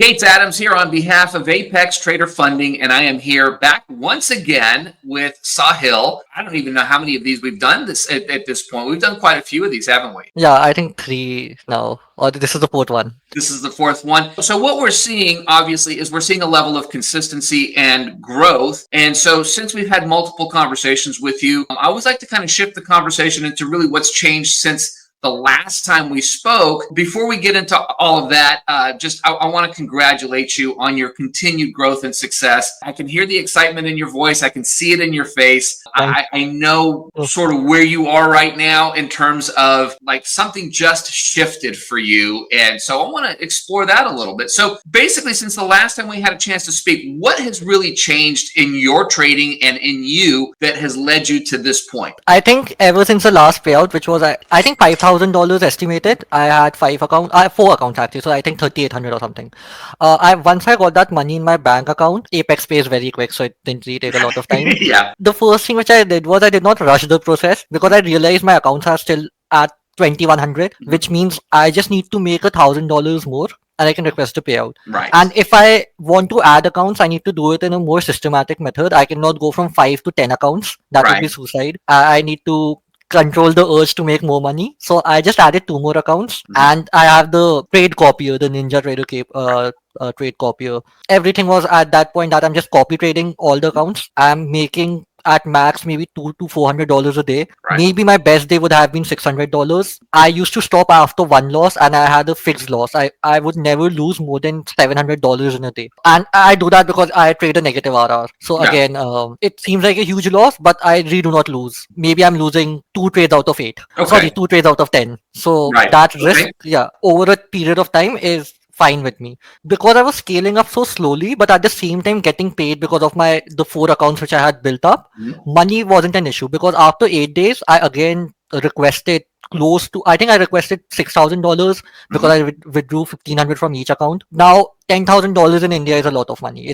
Kate Adams here on behalf of Apex Trader Funding, and I am here back once again with Sahil. I don't even know how many of these we've done at this point. We've done quite a few of these, haven't we? Yeah, I think three now. Or this is the fourth one. This is the fourth one. So what we're seeing, obviously, is we're seeing a level of consistency and growth. And so since we've had multiple conversations with you, I always like to kind of shift the conversation into really what's changed since the last time we spoke. Before we get into all of that, I want to congratulate you on your continued growth and success. I can hear the excitement in your voice. I can see it in your face. I know sort of where you are right now in terms of like something just shifted for you. And so I want to explore that a little bit. So basically, since the last time we had a chance to speak, what has really changed in your trading and in you that has led you to this point? I think ever since the last payout, which was I think $5,000 estimated, I had four accounts actually, so I think 3,800 or something. Once I got that money in my bank account, Apex pays very quick, so it didn't really take a lot of time. Yeah. The first thing which I did was I did not rush the process because I realized my accounts are still at 2,100, which means I just need to make $1,000 more and I can request a payout. Right. And if I want to add accounts, I need to do it in a more systematic method. I cannot go from 5 to 10 accounts. That would be Right. suicide. I need to control the urge to make more money. So I just added 2 more accounts and I have the trade copier, the Ninja Trader trade copier. Everything was at that point that I'm just copy trading all the accounts. I'm making at max maybe $200 to $400 a day. Right. Maybe my best day would have been $600. I used to stop after one loss and I had a fixed loss. I would never lose more than $700 in a day. And I do that because I trade a negative RR. So Yeah. again, it seems like a huge loss, but I really do not lose. Maybe I'm losing 2 trades out of 8. Okay. Sorry, 2 trades out of 10. So Right. that Okay. risk, yeah, over a period of time is fine with me because I was scaling up so slowly, but at the same time getting paid because of the 4 accounts which I had built up. Money wasn't an issue because after 8 days, I again requested close to, I think I requested $6,000 because I withdrew 1,500 from each account. Now $10,000 in India is a lot of money.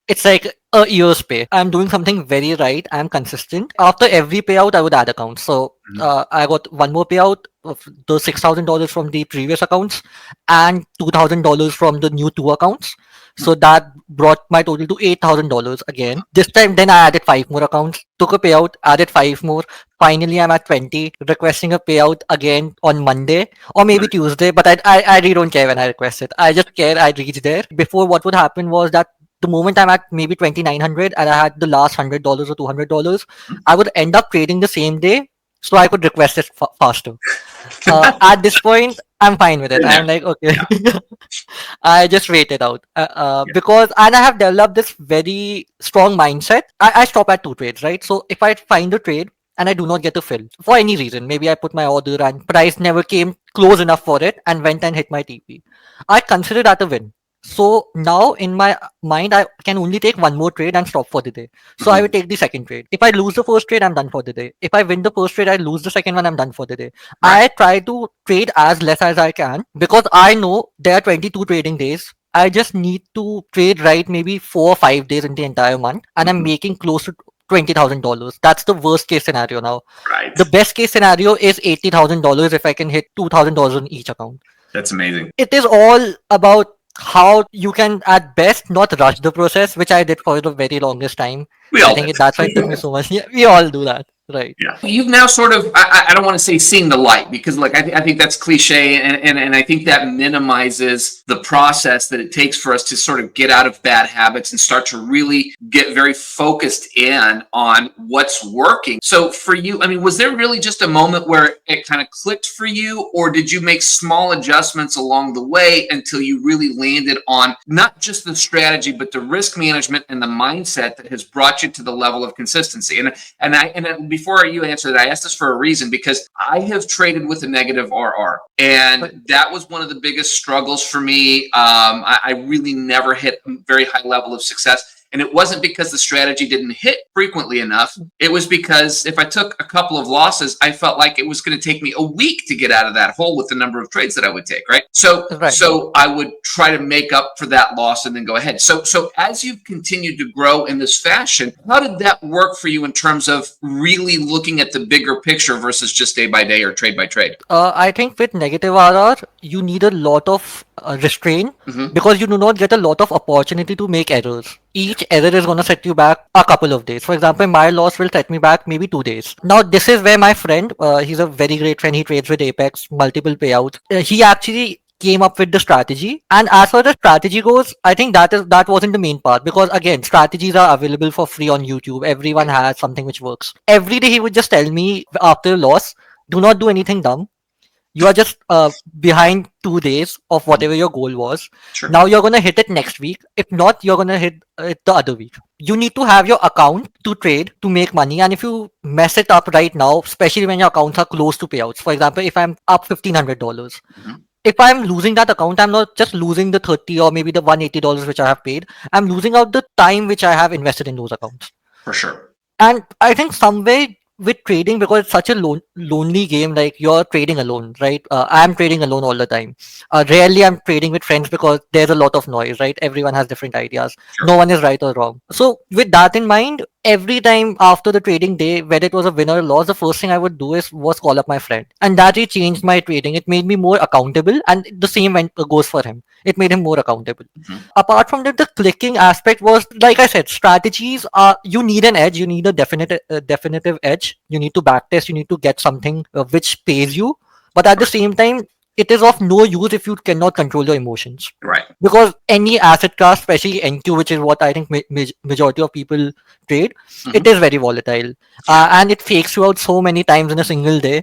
It's like a year's pay. I'm doing something very right. I'm consistent. After every payout, I would add accounts. So I got one more payout of the $6,000 from the previous accounts and $2,000 from the new 2 accounts. So that brought my total to $8,000 again. This time, then I added 5 more accounts, took a payout, added 5 more. Finally, I'm at 20, requesting a payout again on Monday or maybe Tuesday. But I really don't care when I request it. I just care I reach there. Before, what would happen was that the moment I'm at maybe 2,900 and I had the last $100 or $200, I would end up trading the same day so I could request it faster. At this point, I'm fine with it. I'm like, okay, I just wait it out because, and I have developed this very strong mindset. I stop at 2 trades, right? So if I find a trade and I do not get a fill for any reason, maybe I put my order and price never came close enough for it and went and hit my TP, I consider that a win. So now in my mind, I can only take one more trade and stop for the day. So I will take the second trade. If I lose the first trade, I'm done for the day. If I win the first trade, I lose the second one, I'm done for the day. I try to trade as less as I can because I know there are 22 trading days. I just need to trade right maybe 4 or 5 days in the entire month and I'm making close to $20,000. That's the worst case scenario now. Right. The best case scenario is $80,000 if I can hit $2,000 on each account. That's amazing. It is all about how you can at best not rush the process, which I did for the very longest time. I think that's why it took me so much. Yeah, we all do that. Right. Yeah. You've now sort of, I don't want to say seen the light because like I think that's cliche and I think that minimizes the process that it takes for us to sort of get out of bad habits and start to really get very focused in on what's working. So for you, I mean, was there really just a moment where it kind of clicked for you, or did you make small adjustments along the way until you really landed on not just the strategy, but the risk management and the mindset that has brought you to the level of consistency? And before you answer that, I asked this for a reason because I have traded with a negative RR, and that was one of the biggest struggles for me. I really never hit a very high level of success. And it wasn't because the strategy didn't hit frequently enough. It was because if I took a couple of losses, I felt like it was going to take me a week to get out of that hole with the number of trades that I would take, right? So I would try to make up for that loss and then go ahead. So as you've continued to grow in this fashion, how did that work for you in terms of really looking at the bigger picture versus just day by day or trade by trade? I think with negative RR, you need a lot of restraint Mhm. because you do not get a lot of opportunity to make errors. Yeah. Each error is going to set you back a couple of days. For example, my loss will set me back maybe 2 days. Now, this is where my friend, he's a very great friend. He trades with Apex, multiple payouts. He actually came up with the strategy. And as far as strategy goes, I think that wasn't the main part because again, strategies are available for free on YouTube. Everyone Yeah. has something which works. Every day he would just tell me after a loss, do not do anything dumb. You are just behind 2 days of Mhm. whatever your goal was. Sure. Now you're gonna hit it next week. If not, you're gonna hit it the other week. You need to have your account to trade to make money, and if you mess it up right now, especially when your accounts are close to payouts. For example, if I'm up $1,500, Mhm. if I'm losing that account, I'm not just losing the 30 or maybe the $180 which I have paid. I'm losing out the time which I have invested in those accounts. For sure. And I think somewhere with trading, because it's such a lonely game, like you're trading alone, right? I'm trading alone all the time. Rarely I'm trading with friends because there's a lot of noise, right? Everyone has different ideas. No Sure. one is right or wrong. So with that in mind, every time after the trading day, whether it was a win or a loss, the first thing I would do was call up my friend, and that really changed my trading. It made me more accountable, and the same goes for him. It made him more accountable. Mhm. Apart from that, the clicking aspect was, like I said, strategies are, you need an edge, you need a definitive edge, you need to backtest, you need to get something which pays you, but at the Right. same time, it is of no use if you cannot control your emotions, Right. because any asset class, especially NQ, which is what I think majority of people trade, it Mhm. is very volatile, Yeah. and it fakes you out so many times in a single day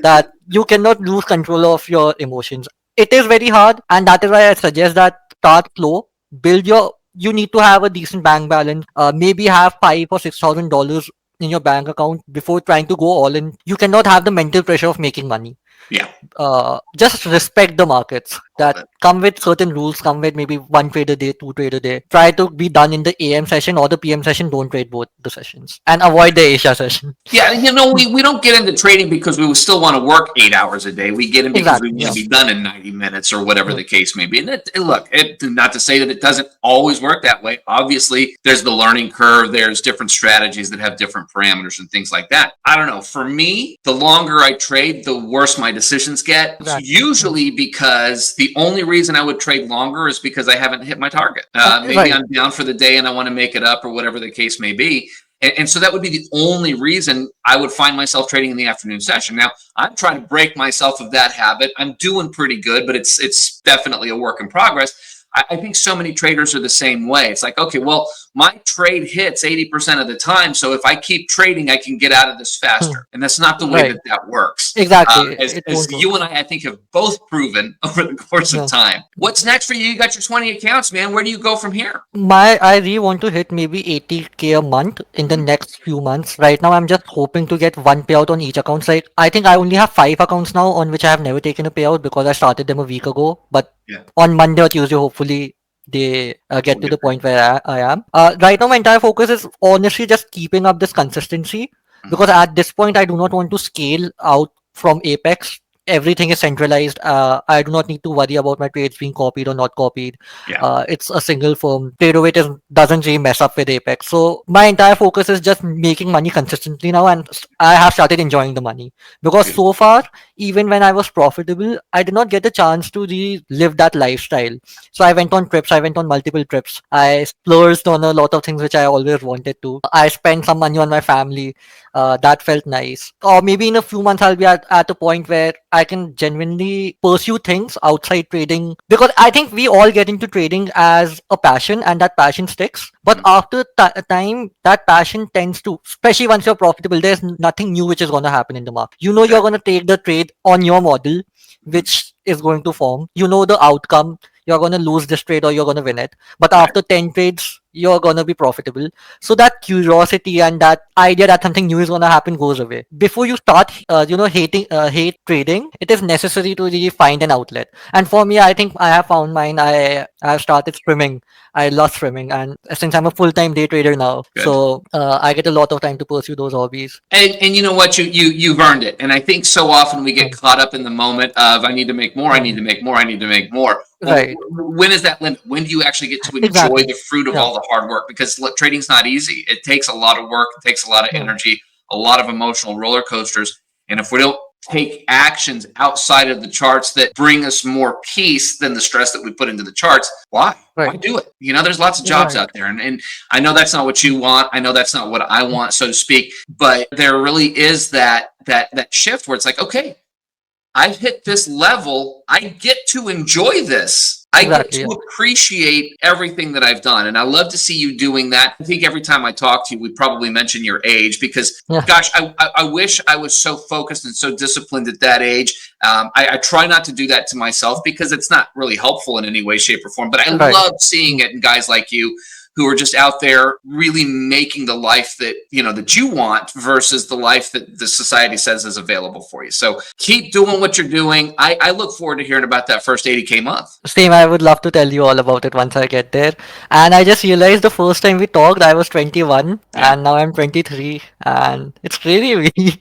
that you cannot lose control of your emotions. It is very hard, and that is why I suggest that start slow, build your. You need to have a decent bank balance. Maybe have $5,000 or $6,000 in your bank account before trying to go all in. You cannot have the mental pressure of making money. Yeah. Just respect the markets Love that it. come with certain rules, come with maybe one trade a day, two trade a day. Try to be done in the AM session or the PM session. Don't trade both the sessions and avoid the Asia session. Yeah, we don't get into trading because we still want to work 8 hours a day. We get in because we Exactly. want to Yeah. be done in 90 minutes or whatever Yeah. the case may be. And look, not to say that it doesn't always work that way. Obviously, there's the learning curve. There's different strategies that have different parameters and things like that. I don't know. For me, the longer I trade, the worse my decisions get. It's Exactly. Yeah. usually because the only reason I would trade longer is because I haven't hit my target. Maybe Right. I'm down for the day and I want to make it up or whatever the case may be. And so that would be the only reason I would find myself trading in the afternoon session. Now, I'm trying to break myself of that habit. I'm doing pretty good, but it's definitely a work in progress. I think so many traders are the same way. It's like, okay, well, my trade hits 80% of the time. So if I keep trading, I can get out of this Hmm. faster. And that's not the way Right. that that works. Exactly. As, It as won't work. you and I think, have both proven over the course of Yeah. time. What's next for you? You got your 20 accounts, man. Where do you go from here? I really want to hit maybe 80K a month in the Mhm. next few months. Right now, I'm just hoping to get one payout on each account. Like, I think I only have 5 accounts now on which I have never taken a payout because I started them a week ago. But Yeah. on Monday or Tuesday, hopefully, they get We'll to get the there. point where I am. Right now, my entire focus is honestly just keeping up this consistency, Mhm. because at this point, I do not want to scale out from Apex. Everything is centralized. I do not need to worry about my trades being copied or not copied. Yeah. It's a single firm. Tradeovate doesn't really mess up with Apex. So my entire focus is just making money consistently now, and I have started enjoying the money, because Beautiful. so far, even when I was profitable, I did not get a chance to really live that lifestyle. So I went on trips. I went on multiple trips. I splurged on a lot of things which I always wanted to. I spent some money on my family. That felt nice. Or maybe in a few months, I'll be at a point where I can genuinely pursue things outside trading, because I think we all get into trading as a passion, and that passion sticks. But Mhm. after a time, that passion tends to, especially once you're profitable, there's nothing new which is going to happen in the market. You know, you're Exactly. going to take the trade on your model, Mhm. which is going to form. You know the outcome. You're going to lose this trade or you're going to win it. But Right. after 10 trades, you're going to be profitable. So that curiosity and that idea that something new is going to happen goes away. Before you start, hate trading, it is necessary to really find an outlet. And for me, I think I have found mine. I have started swimming. I love swimming, and since I'm a full-time day trader now, Good. so I get a lot of time to pursue those hobbies. And you know what, you've earned it. And I think so often we get Um, caught up in the moment of I need to make more, I need um, to make more, I need to make more. Well, right. when is that limit? When do you actually get to enjoy Exactly. the fruit of Yeah. all the hard work? Because look, trading's not easy. It takes a lot of work, it takes a lot of Yeah. energy, a lot of emotional roller coasters. And if we don't take actions outside of the charts that bring us more peace than the stress that we put into the charts, why? Why Right. do it? There's lots of jobs Right. out there. And I know that's not what you want. I know that's not what I want, so to speak. But there really is that shift where it's like, okay, I've hit this level. I get to enjoy this. I get Exactly. to Yeah. appreciate everything that I've done. And I love to see you doing that. I think every time I talk to you, we probably mention your age because, Yeah. gosh, I wish I was so focused and so disciplined at that age. I try not to do that to myself because it's not really helpful in any way, shape, or form. But I Right. love seeing it in guys like you who are just out there really making the life that that you want versus the life that the society says is available for you. So keep doing what you're doing. I look forward to hearing about that first 80K month. Same, I would love to tell you all about it once I get there. And I just realized the first time we talked, I was 21, Yeah, and now I'm 23, and it's crazy.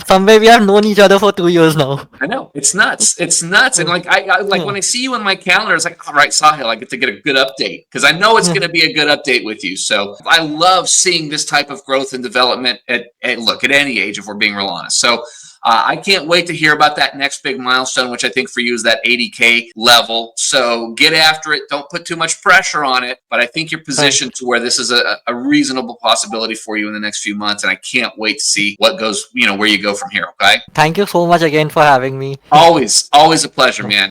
Somewhere we have known each other for 2 years now. I know, it's nuts. It's nuts. And like I like Yeah. when I see you in my calendar, it's like, all right, Sahil, I get to get a good update because I know it's Yeah. going to be a good update with you. So I love seeing this type of growth and development at any age, if we're being real honest. So I can't wait to hear about that next big milestone, which I think for you is that 80K level. So get after it. Don't put too much pressure on it. But I think you're Right. positioned to where this is a reasonable possibility for you in the next few months. And I can't wait to see what goes, where you go from here. Okay. Thank you so much again for having me. Always a pleasure, man.